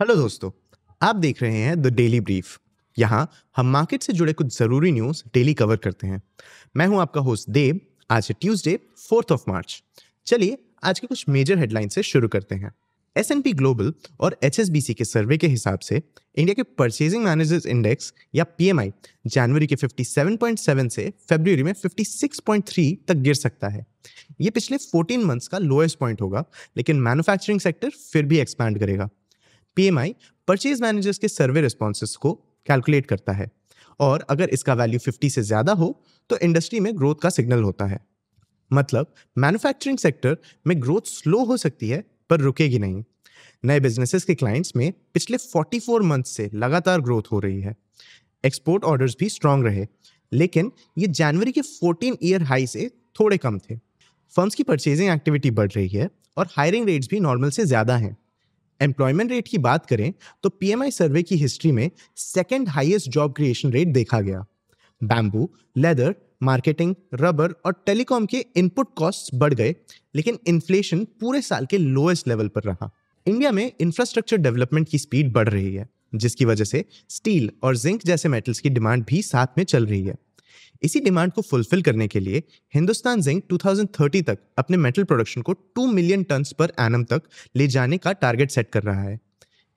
Hello दोस्तों, आप देख रहे हैं द डेली ब्रीफ। यहाँ हम मार्केट से जुड़े कुछ ज़रूरी न्यूज़ डेली कवर करते हैं। मैं हूं आपका होस्ट देव। आज है ट्यूसडे 4 मार्च। चलिए आज के कुछ मेजर हेडलाइन से शुरू करते हैं। S&P ग्लोबल और HSBC के सर्वे के हिसाब से इंडिया के परचेजिंग मैनेजर्स इंडेक्स या PMI जनवरी के 57.7 से फरवरी में 56.3 तक गिर सकता है। ये पिछले 14 मंथ्स का लोएस्ट पॉइंट होगा, लेकिन मैन्युफैक्चरिंग सेक्टर फिर भी एक्सपैंड करेगा। PMI परचेज मैनेजर्स के सर्वे रिस्पॉन्सेस को कैलकुलेट करता है और अगर इसका वैल्यू 50 से ज्यादा हो तो इंडस्ट्री में ग्रोथ का सिग्नल होता है। मतलब मैन्युफैक्चरिंग सेक्टर में ग्रोथ स्लो हो सकती है पर रुकेगी नहीं। नए बिजनेसेस के क्लाइंट्स में पिछले 44 मंथ से लगातार ग्रोथ हो रही है। एक्सपोर्ट ऑर्डर्स भी स्ट्रांग रहे, लेकिन ये जनवरी के 14 ईयर हाई से थोड़े कम थे। फर्म्स की परचेजिंग एक्टिविटी बढ़ रही है और हायरिंग रेट्स भी नॉर्मल से ज्यादा हैं। एम्प्लॉयमेंट रेट की बात करें तो PMI सर्वे की हिस्ट्री में second highest job creation rate देखा गया। बैम्बू, लेदर, मार्केटिंग, रबर और टेलीकॉम के इनपुट कॉस्ट्स बढ़ गए, लेकिन इन्फ्लेशन पूरे साल के लोएस्ट लेवल पर रहा। इंडिया में इंफ्रास्ट्रक्चर डेवलपमेंट की स्पीड बढ़ रही है, जिसकी वजह से स्टील और जिंक जैसे मेटल्स की डिमांड भी साथ में चल रही है। इसी डिमांड को फुलफिल करने के लिए हिंदुस्तान जिंक 2030 तक अपने मेटल प्रोडक्शन को 2 मिलियन टन्स पर एनम तक ले जाने का टारगेट सेट कर रहा है।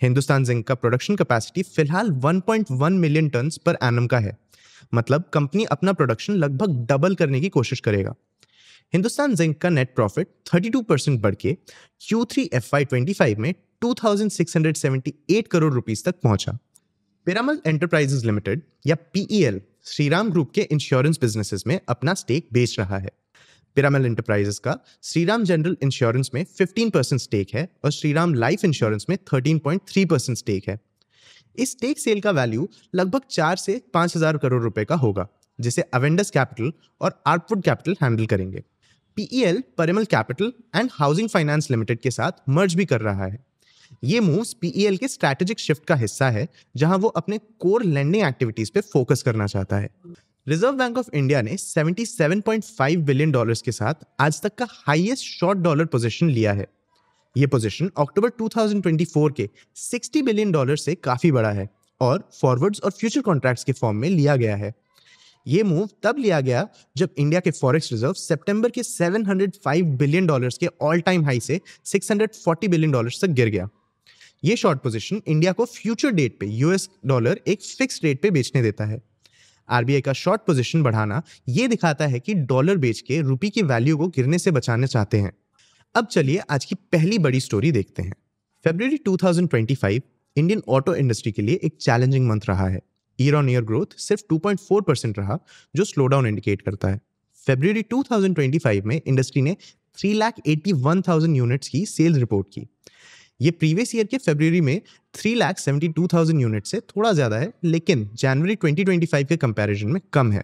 हिंदुस्तान जिंक का प्रोडक्शन कैपेसिटी फिलहाल 1.1 मिलियन टन्स पर एनम का है। मतलब कंपनी अपना प्रोडक्शन लगभग डबल करने की कोशिश करेगा। हिंदुस्तान जिंक का नेट प्रॉफिट 32% बढ़ के Q3 FY25 में 2678 करोड़ रुपीस तक पहुंचा। पिरामल एंटरप्राइजेज लिमिटेड या PEL श्रीराम ग्रुप के इंश्योरेंस बिजनेसेस में अपना स्टेक बेच रहा है। पिरामल एंटरप्राइजेस का श्रीराम जनरल इंश्योरेंस में 15% स्टेक है और श्रीराम लाइफ इंश्योरेंस में 13.3% स्टेक है। इस स्टेक सेल का वैल्यू लगभग 4 से 5,000 करोड़ रुपए का होगा, जिसे अवेंडस कैपिटल और आर्कवुड कैपिटल हैंडल करेंगे। PEL Parimal capital and housing finance limited के साथ मर्ज भी कर रहा है। ये मूव्स PEL के स्ट्रैटेजिक शिफ्ट का हिस्सा है, जहां वो अपने कोर लेंडिंग एक्टिविटीज पे फोकस करना चाहता है। रिजर्व बैंक ऑफ इंडिया ने 77.5 बिलियन डॉलर्स के साथ आज तक का हाईएस्ट शॉर्ट डॉलर पोजीशन लिया है। ये पोजीशन अक्टूबर 2024 के 60 बिलियन डॉलर से काफी बड़ा है और फॉरवर्ड्स और फ्यूचर कॉन्ट्रैक्ट्स के फॉर्म में लिया गया है। ये मूव तब लिया गया जब इंडिया के फॉरेक्स रिजर्व सितंबर के 705 बिलियन डॉलर्स के ऑल टाइम हाई से 640 बिलियन डॉलर्स तक गिर गया। ये शॉर्ट पोजीशन इंडिया को फ्यूचर डेट पे $1 एक फिक्स रेट पे बेचने देता है। RBI का शॉर्ट पोजीशन बढ़ाना ये दिखाता है कि डॉलर बेच के रुपये की वैल्यू को गिरने से बचाना चाहते हैं। अब चलिए आज की पहली बड़ी स्टोरी देखते हैं। फरवरी 2025 इंडियन ऑटो इंडस्ट्री के लिए एक चैलेंजिंग मंथ रहा है। ईयर ऑन ईयर ग्रोथ सिर्फ 2.4% रहा, जो स्लो डाउन इंडिकेट करता है। फरवरी 2025 में इंडस्ट्री ने 3,81,000 यूनिट्स की सेल्स रिपोर्ट की। ये प्रीवियस ईयर के फरवरी में 3,72,000 यूनिट से थोड़ा ज्यादा है, लेकिन जनवरी 2025 के कंपैरिजन में कम है।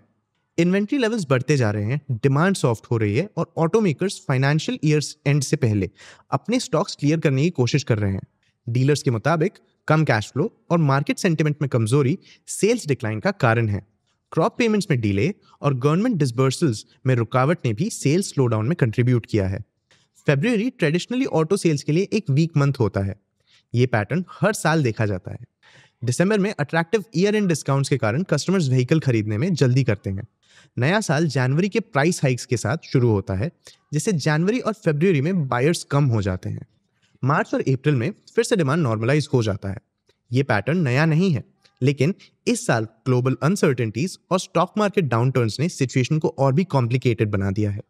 इन्वेंट्री लेवल्स बढ़ते जा रहे हैं, डिमांड सॉफ्ट हो रही है और ऑटोमेकर्स फाइनेंशियल ईयर्स एंड से पहले अपने स्टॉक्स क्लियर करने की कोशिश कर रहे हैं। डीलर्स के मुताबिक कम कैश फ्लो और मार्केट सेंटिमेंट में कमजोरी सेल्स डिक्लाइन का कारण है। क्रॉप पेमेंट्स में डिले और गवर्नमेंट डिसबर्सल्स में रुकावट ने भी सेल्स स्लोडाउन में कंट्रीब्यूट किया है। फरवरी ट्रेडिशनली ऑटो सेल्स के लिए एक वीक मंथ होता है। ये पैटर्न हर साल देखा जाता है। दिसंबर में अट्रैक्टिव ईयर एंड डिस्काउंट्स के कारण कस्टमर्स व्हीकल खरीदने में जल्दी करते हैं। नया साल जनवरी के प्राइस हाइक्स के साथ शुरू होता है, जिससे जनवरी और फरवरी में बायर्स कम हो जाते हैं। मार्च और अप्रैल में फिर से डिमांड नॉर्मलाइज हो जाता है। ये पैटर्न नया नहीं है, लेकिन इस साल ग्लोबल अनसर्टेनिटीज और स्टॉक मार्केट डाउनटर्न्स ने सिचुएशन को और भी कॉम्प्लिकेटेड बना दिया है।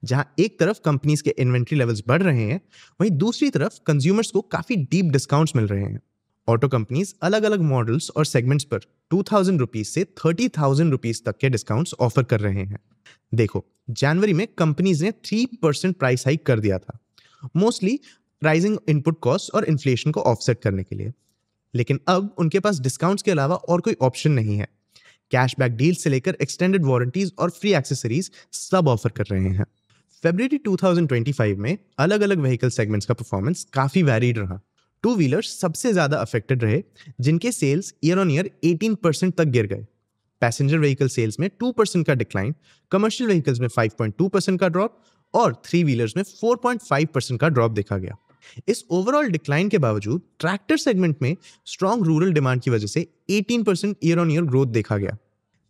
जहां एक तरफ कंपनीज के इन्वेंट्री लेवल्स बढ़ रहे हैं, वहीं दूसरी तरफ कंज्यूमर्स को काफी डीप डिस्काउंट्स मिल रहे हैं। ऑटो कंपनीज अलग अलग मॉडल्स और सेगमेंट्स पर 2,000 रुपीज से 30,000 रुपीज तक के डिस्काउंट्स ऑफर कर रहे हैं। देखो, जनवरी में कंपनीज ने 3% प्राइस हाइक कर दिया था, मोस्टली राइजिंग इनपुट कॉस्ट और इन्फ्लेशन को ऑफसेट करने के लिए। लेकिन अब उनके पास डिस्काउंट्स के अलावा और कोई ऑप्शन नहीं है। कैशबैक डील से लेकर एक्सटेंडेड वारंटीज और फ्री एक्सेसरीज सब ऑफर कर रहे हैं। फरवरी 2025 में अलग अलग व्हीकल सेगमेंट्स का परफॉर्मेंस काफी वैरीड रहा। टू व्हीलर्स सबसे ज्यादा अफेक्टेड रहे, जिनके सेल्स ईयर ऑन ईयर 18% तक गिर गए। पैसेंजर व्हीकल सेल्स में 2% का डिक्लाइन, कमर्शियल व्हीकल्स में 5.2% का ड्रॉप और थ्री व्हीलर्स में 4.5% का ड्रॉप देखा गया। इस ओवरऑल डिक्लाइन के बावजूद ट्रैक्टर सेगमेंट में स्ट्रॉन्ग रूरल डिमांड की वजह से 18% ईयर ऑन ईयर ग्रोथ देखा गया।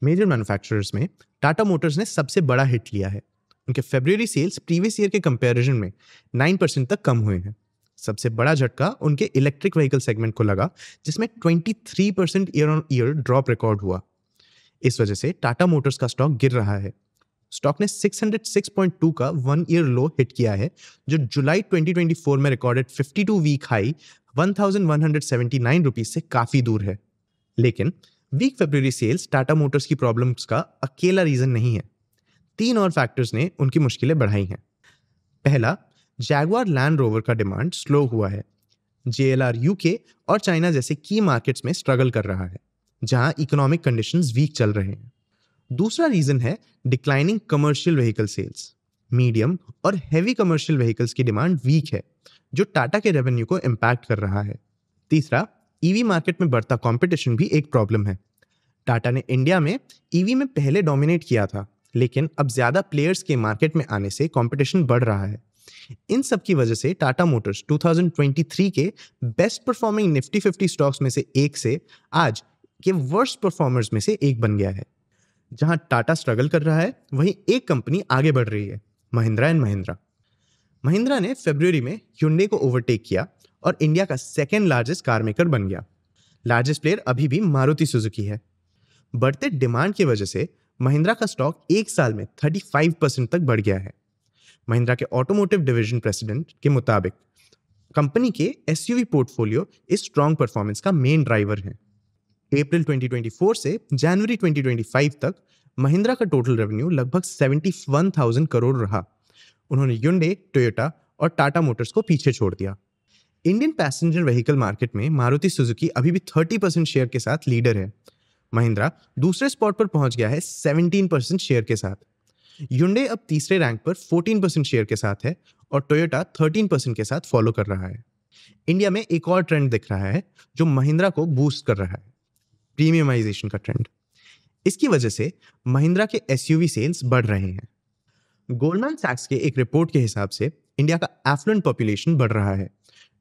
मेजर मैन्युफैक्चरर्स में टाटा मोटर्स ने सबसे बड़ा हिट लिया है। उनके फरवरी सेल्स प्रीवियस ईयर के कंपैरिजन में 9% तक कम हुए हैं। सबसे बड़ा झटका उनके इलेक्ट्रिक व्हीकल सेगमेंट को लगा, जिसमें 23% year on year drop record हुआ। इस वजह से टाटा मोटर्स का स्टॉक गिर रहा है। स्टॉक ने 606.2 का 1 ईयर लो हिट किया है, जो जुलाई 2024 में रिकॉर्डेड 52 वीक हाई 1179 रुपीज से काफी दूर है। लेकिन वीक फरवरी सेल्स टाटा मोटर्स की प्रॉब्लम्स का अकेला रीजन नहीं है। 3 और फैक्टर्स ने उनकी मुश्किलें बढ़ाई हैं। पहला, जैगुआर लैंड रोवर का डिमांड स्लो हुआ है। जेएलआर यूके और चाइना जैसे की मार्केट्स में स्ट्रगल कर रहा है, जहां इकोनॉमिक कंडीशंस वीक चल रहे हैं। दूसरा रीजन है declining commercial vehicle sales. Medium और हैवी कमर्शियल व्हीकल्स की डिमांड वीक है, जो टाटा के रेवेन्यू को इम्पैक्ट कर रहा है। तीसरा, ईवी मार्केट में बढ़ता कंपटीशन भी एक प्रॉब्लम है। टाटा ने इंडिया में ईवी में पहले डोमिनेट किया था, लेकिन अब ज्यादा प्लेयर्स के मार्केट में आने से कंपटीशन बढ़ रहा है। इन सब की वजह से टाटा मोटर्स 2023 के बेस्ट परफॉर्मिंग निफ्टी 50 स्टॉक्स में से एक से आज के वर्स्ट परफॉर्मर्स में से एक बन गया है। जहां टाटा स्ट्रगल कर रहा है, वहीं एक कंपनी आगे बढ़ रही है, महिंद्रा एंड महिंद्रा। महिंद्रा ने फरवरी में hyundai को ओवरटेक किया और इंडिया का सेकेंड लार्जेस्ट कार मेकर बन गया। लार्जेस्ट प्लेयर अभी भी मारुति सुजुकी है। बढ़ते डिमांड की वजह से महिंद्रा का स्टॉक एक साल में 35% तक बढ़ गया है। महिंद्रा के ऑटोमोटिव डिवीजन प्रेसिडेंट के मुताबिक कंपनी के एसयूवी पोर्टफोलियो इस स्ट्रॉन्ग परफॉर्मेंस का मेन ड्राइवर है। अप्रैल 2024 से जनवरी 2025 तक महिंद्रा का टोटल रेवेन्यू लगभग 71,000 करोड़ रहा। उन्होंने hyundai, टोयोटा और टाटा मोटर्स को पीछे छोड़ दिया। इंडियन पैसेंजर व्हीकल मार्केट में मारुति सुजुकी अभी भी 30% शेयर के साथ लीडर है। महिंद्रा दूसरे स्पॉट पर पहुंच गया है 17% शेयर के साथ। hyundai अब तीसरे रैंक पर 14% शेयर के साथ है और टोयोटा 13% के साथ फॉलो कर रहा है। इंडिया में एक और ट्रेंड दिख रहा है जो महिंद्रा को बूस्ट कर रहा है, प्रीमियमाइजेशन का ट्रेंड। इसकी वजह से महिंद्रा के एसयूवी सेल्स बढ़ रहे हैं। गोल्डमैन सैक्स के एक रिपोर्ट के हिसाब से इंडिया का एफ्लुएंट पॉपुलेशन बढ़ रहा है।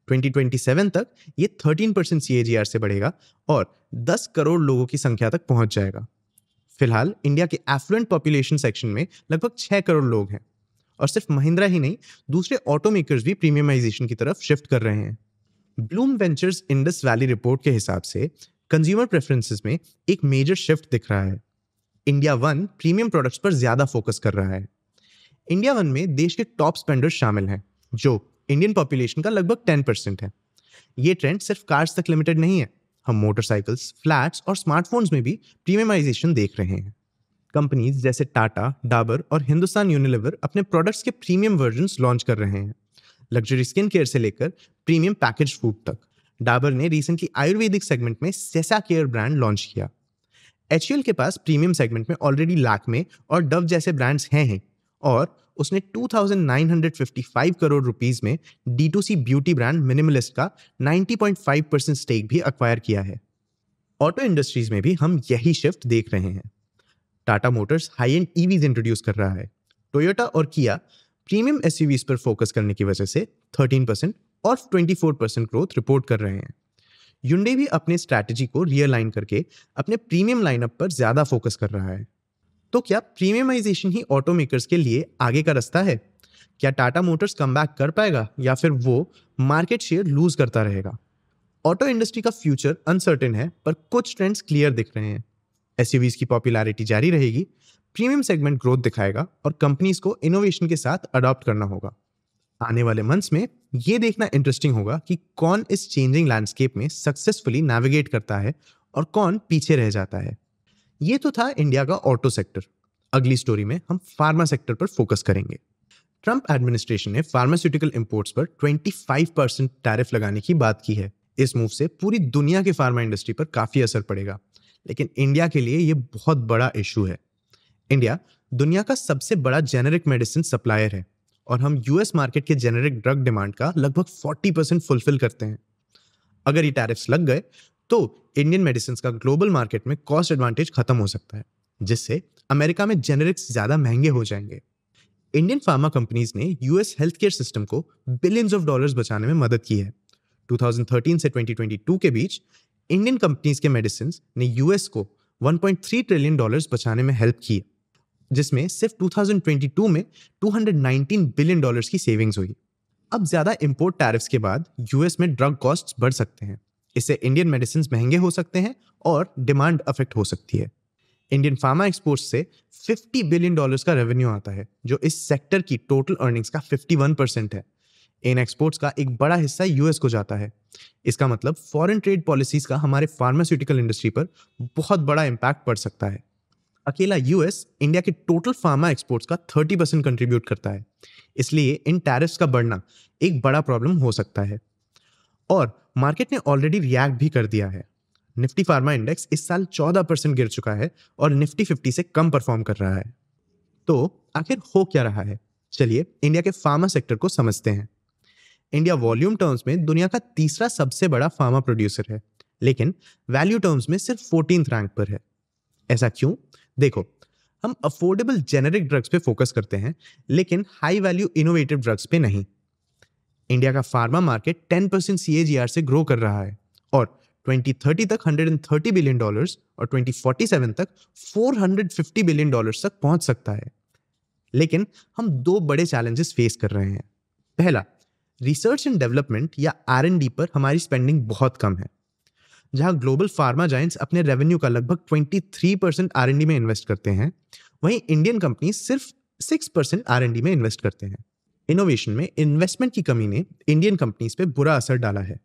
2027 तक ये 13% CAGR से बढ़ेगा और 10 करोड़ लोगों की संख्या तक पहुंच जाएगा। फिलहाल इंडिया के एफ्लुएंट पॉपुलेशन सेक्शन में लगभग 6 करोड़ लोग हैं और सिर्फ महिंद्रा ही नहीं, दूसरे ऑटो मेकर्स भी प्रीमियमाइजेशन की तरफ शिफ्ट कर रहे हैं। Bloom ventures Indus valley report के हिसाब से कंज्यूमर प्रेफरेंसेस में एक मेजर शिफ्ट दिख रहा है। इंडिया वन प्रीमियम प्रोडक्ट्स पर ज्यादा फोकस कर रहा है। इंडिया वन में देश के टॉप स्पेंडर्स शामिल हैं, जो इंडियन पॉपुलेशन का लगभग 10% है। ये ट्रेंड सिर्फ कार्स तक लिमिटेड नहीं है। हम मोटरसाइकिल्स, फ्लैट्स और स्मार्टफोन्स में भी प्रीमियमाइजेशन देख रहे हैं। कंपनीज जैसे टाटा, डाबर और हिंदुस्तान यूनिलीवर अपने प्रोडक्ट्स के प्रीमियम वर्जन्स लॉन्च कर रहे हैं। लग्जरी स्किन केयर से लेकर प्रीमियम पैकेज फूड तक। डाबर ने रिसेंटली आयुर्वेदिक सेगमेंट में सेसा केयर ब्रांड लॉन्च किया। HUL के पास प्रीमियम सेगमेंट में ऑलरेडी लैक्मे और डव जैसे ब्रांड्स हैं और उसने 2,955 करोड़ रुपीस में D2C ब्यूटी ब्रांड मिनिमलिस्ट का 90.5% स्टेक भी एक्वायर किया है। ऑटो इंडस्ट्रीज में भी हम यही शिफ्ट देख रहे हैं। Tata Motors high and EVs introduce कर रहा है। टोयोटा और किया प्रीमियम SUVs पर फोकस करने की वजह से 13% और 24% ग्रोथ रिपोर्ट कर रहे हैं। hyundai भी अपने स्ट्रैटेजी को रियलाइन करके अपने प्रीमियम लाइनअप पर ज्यादा फोकस कर रहा है। तो क्या प्रीमियमाइजेशन ही ऑटो मेकर्स के लिए आगे का रास्ता है? क्या टाटा मोटर्स कमबैक कर पाएगा या फिर वो मार्केट शेयर लूज करता रहेगा? ऑटो इंडस्ट्री का फ्यूचर अनसर्टेन है, पर कुछ ट्रेंड्स क्लियर दिख रहे हैं। SUVs की पॉपुलैरिटी जारी रहेगी, प्रीमियम सेगमेंट ग्रोथ दिखाएगा और कंपनीज को इनोवेशन के साथ अडॉप्ट करना होगा। आने वाले मंथ्स में ये देखना इंटरेस्टिंग होगा कि कौन इस चेंजिंग लैंडस्केप में सक्सेसफुली नेविगेट करता है और कौन पीछे रह जाता है। ये तो था इंडिया का ऑटो सेक्टर। अगली स्टोरी में हम फार्मा सेक्टर पर फोकस करेंगे। ट्रंप एडमिनिस्ट्रेशन ने फार्मास्यूटिकल इंपोर्ट्स पर 25% टैरिफ लगाने की बात की है। इस मूव से पूरी दुनिया की फार्मा इंडस्ट्री पर काफी असर पड़ेगा, लेकिन इंडिया के लिए यह बहुत बड़ा इशू है। इंडिया दुनिया का सबसे बड़ा जेनेरिक मेडिसिन सप्लायर है और हम US मार्केट के जेनेरिक ड्रग डिमांड का लगभग 40% फुलफिल करते हैं। अगर ये टैरिफ्स लग गए तो इंडियन मेडिसिन का ग्लोबल मार्केट में कॉस्ट एडवांटेज खत्म हो सकता है, जिससे अमेरिका में जेनेरिक्स ज्यादा महंगे हो जाएंगे। इंडियन फार्मा कंपनीज ने यूएस हेल्थ केयर सिस्टम को बिलियंस ऑफ डॉलर्स बचाने में मदद की है। 2013 से 2022 के बीच इंडियन कंपनीज के मेडिसिन ने यूएस को 1.3 ट्रिलियन डॉलर्स बचाने में हेल्प की, जिसमें सिर्फ 2022 में 219 बिलियन डॉलर्स की सेविंग्स हुई। अब ज्यादा इंपोर्ट टैरिफ्स के बाद यूएस में ड्रग कॉस्ट्स बढ़ सकते हैं। इससे इंडियन मेडिसिन महंगे हो सकते हैं और डिमांड अफेक्ट हो सकती है। इंडियन फार्मा एक्सपोर्ट्स से 50 बिलियन डॉलर्स का रेवेन्यू आता है, जो इस सेक्टर की टोटल अर्निंग्स का 51% है। इन एक्सपोर्ट्स का एक बड़ा हिस्सा यूएस को जाता है। इसका मतलब फॉरेन ट्रेड पॉलिसीज का हमारे फार्मास्यूटिकल इंडस्ट्री पर बहुत बड़ा इम्पैक्ट पड़ सकता है। अकेला यूएस इंडिया के टोटल फार्मा एक्सपोर्ट्स का 30% कंट्रीब्यूट करता है, इसलिए इन टैरिफ्स का बढ़ना एक बड़ा प्रॉब्लम हो सकता है। और मार्केट ने ऑलरेडी रिएक्ट भी कर दिया है। निफ्टी फार्मा इंडेक्स इस साल 14% गिर चुका है और निफ्टी 50 से कम परफॉर्म कर रहा है। तो आखिर हो क्या रहा है? चलिए इंडिया के फार्मा सेक्टर को समझते हैं। इंडिया वॉल्यूम टर्म्स में दुनिया का तीसरा सबसे बड़ा फार्मा प्रोड्यूसर है, लेकिन वैल्यू टर्म्स में सिर्फ 14th रैंक पर है। ऐसा क्यों? देखो, हम अफोर्डेबल जेनेरिक ड्रग्स पे फोकस करते हैं, लेकिन हाई वैल्यू इनोवेटिव ड्रग्स पे नहीं। इंडिया का फार्मा मार्केट 10% CAGR से ग्रो कर रहा है और 2030 तक 130 बिलियन डॉलर्स और 2047 तक 450 बिलियन डॉलर्स तक पहुंच सकता है। लेकिन हम दो बड़े चैलेंजेस फेस कर रहे हैं। पहला, रिसर्च एंड डेवलपमेंट या R&D पर हमारी स्पेंडिंग बहुत कम है। जहां ग्लोबल फार्मा जायंट्स अपने रेवेन्यू का लगभग 23% R&D में इन्वेस्ट करते हैं, वहीं इंडियन कंपनी सिर्फ 6% R&D में इन्वेस्ट करते हैं। इनोवेशन में इन्वेस्टमेंट की कमी ने इंडियन कंपनीज पे बुरा असर डाला है।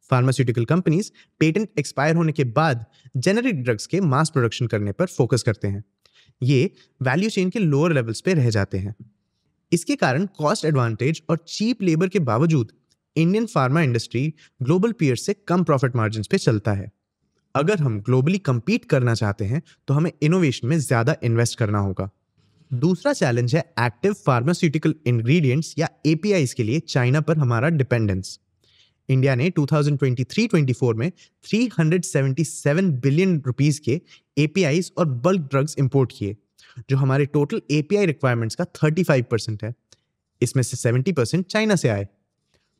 फार्मास्यूटिकल कंपनीज पेटेंट एक्सपायर होने के बाद जेनेरिक ड्रग्स के मास प्रोडक्शन करने पर फोकस करते हैं। ये वैल्यू चेन के लोअर लेवल्स पे रह जाते हैं। इसके कारण कॉस्ट एडवांटेज और चीप लेबर के बावजूद Indian pharma industry global peers से कम प्रॉफिट मार्जिन्स पे चलता है। अगर हम ग्लोबली compete करना चाहते हैं तो हमें इनोवेशन में ज्यादा इन्वेस्ट करना होगा। दूसरा चैलेंज है एक्टिव फार्मास्यूटिकल इंग्रेडिएंट्स या APIs के लिए चाइना पर हमारा डिपेंडेंस। इंडिया ने 2023-24 में 377 बिलियन रुपीस के APIs और बल्क ड्रग्स इंपोर्ट किए, जो हमारे टोटल API रिक्वायरमेंट्स का 35% है। इसमें से 70% चाइना से आए।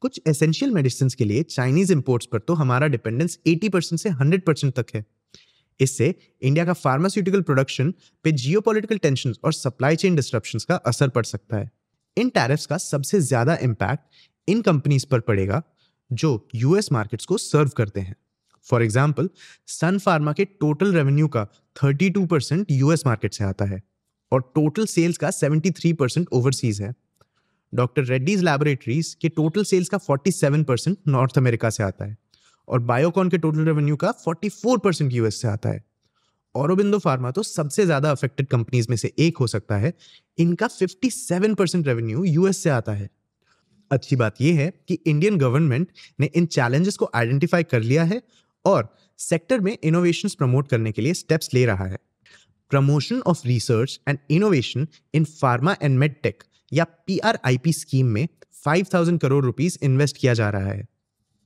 कुछ एसेंशियल मेडिसिन के लिए चाइनीज इंपोर्ट्स पर तो हमारा डिपेंडेंस 80% से 100% तक है। इससे इंडिया का फार्मास्यूटिकल प्रोडक्शन पे जियोपॉलिटिकल टेंशंस और सप्लाई चेन डिस्ट्रप्शंस का असर पड़ सकता है। इन टैरिफ्स का सबसे ज्यादा इम्पैक्ट इन कंपनीज पर पड़ेगा जो यूएस मार्केट्स को सर्व करते हैं। फॉर एग्जाम्पल, सन फार्मा के टोटल रेवेन्यू का 32% यूएस मार्केट से आता है और टोटल सेल्स का 73% ओवरसीज है। डॉक्टर रेड्डीज लैबोरेटरीज के टोटल सेल्स का 47% नॉर्थ अमेरिका से आता है और बायोकॉन के टोटल रेवेन्यू का 44% यूएस से आता है। औरोबिंदो फार्मा तो सबसे ज्यादा अफेक्टेड कंपनीज में से एक हो सकता है। इनका 57% रेवेन्यू यूएस से आता है। अच्छी बात यह है कि इंडियन गवर्नमेंट ने इन चैलेंजेस को आइडेंटिफाई कर लिया है और सेक्टर में इनोवेशंस प्रमोट करने के लिए स्टेप्स ले रहा है। Promotion of research and innovation in pharma and medtech या PRIP स्कीम में 5,000 करोड़ रुपीस इन्वेस्ट किया जा रहा है।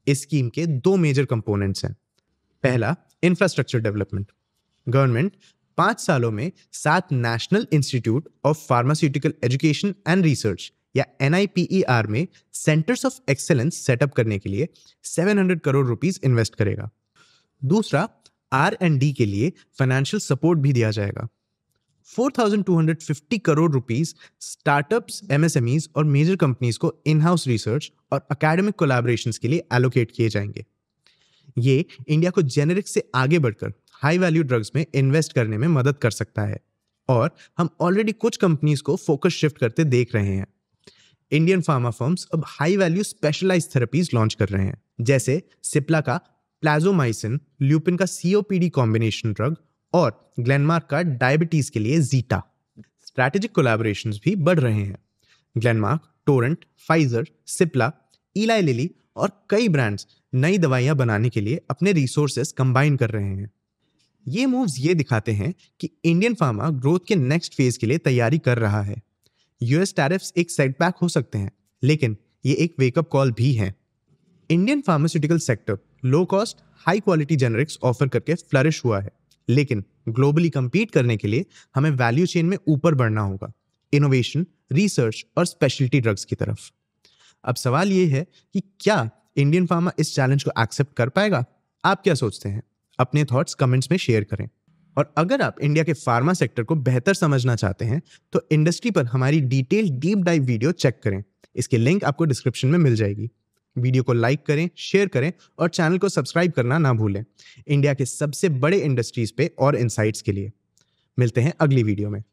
इस स्कीम के दो मेजर कंपोनेंट्स हैं। पहला, इंफ्रास्ट्रक्चर डेवलपमेंट। गवर्नमेंट 5 सालों में 7 national institute of pharmaceutical education and research या NIPER में सेंटर्स ऑफ एक्सेलेंस सेटअप करने के लिए 700 करोड़ रुपीस इन्वेस्ट करेगा। दूसरा, R&D के लिए फाइनेंशियल सपोर्ट भी दिया जाएगा। 4,250 करोड़ रुपीस स्टार्टअप्स, MSMEs और मेजर कंपनीज को इन हाउस रिसर्च और एकेडमिक कोलैबोरेशंस के लिए एलोकेट किए जाएंगे। ये इंडिया को जेनेरिक से आगे बढ़कर हाई वैल्यू ड्रग्स में इन्वेस्ट करने में मदद कर सकता है और हम ऑलरेडी कुछ कंपनीज को फोकस शिफ्ट करते देख रहे हैं। इंडियन फार्मा फर्म्स अब high value specialised therapies launch कर रहे हैं, जैसे सिप्ला का प्लाजोमाइसिन, ल्यूपिन का COPD कॉम्बिनेशन ड्रग और ग्लेनमार्क का डायबिटीज के लिए जीटा। स्ट्रैटेजिक कोलैबोरेशंस भी बढ़ रहे हैं। ग्लेनमार्क, टोरेंट, फाइजर, सिप्ला, इलाई लिली और कई ब्रांड्स नई दवाइयां बनाने के लिए अपने रिसोर्सेस कंबाइन कर रहे हैं। ये मूव्स ये दिखाते हैं कि इंडियन फार्मा ग्रोथ के नेक्स्ट फेज के लिए तैयारी कर रहा है। यूएस टैरिफ्स एक सेटबैक हो सकते हैं, लेकिन ये एक वेकअप कॉल भी है। Indian pharmaceutical sector low cost, high quality generics offer करके फ्लरिश हुआ है, लेकिन ग्लोबली compete करने के लिए हमें वैल्यू चेन में ऊपर बढ़ना होगा। इनोवेशन, रिसर्च और स्पेशलिटी ड्रग्स की तरफ। अब सवाल ये है कि क्या इंडियन फार्मा इस चैलेंज को एक्सेप्ट कर पाएगा? आप क्या सोचते हैं? अपने थॉट्स कमेंट्स में शेयर करें। और अगर आप इंडिया के फार्मा सेक्टर को बेहतर समझना चाहते हैं तो इंडस्ट्री पर हमारी detail deep dive video check करें। इसकी लिंक आपको डिस्क्रिप्शन में मिल जाएगी। वीडियो को लाइक करें, शेयर करें और चैनल को सब्सक्राइब करना ना भूलें इंडिया के सबसे बड़े इंडस्ट्रीज पे और इनसाइट्स के लिए। मिलते हैं अगली वीडियो में।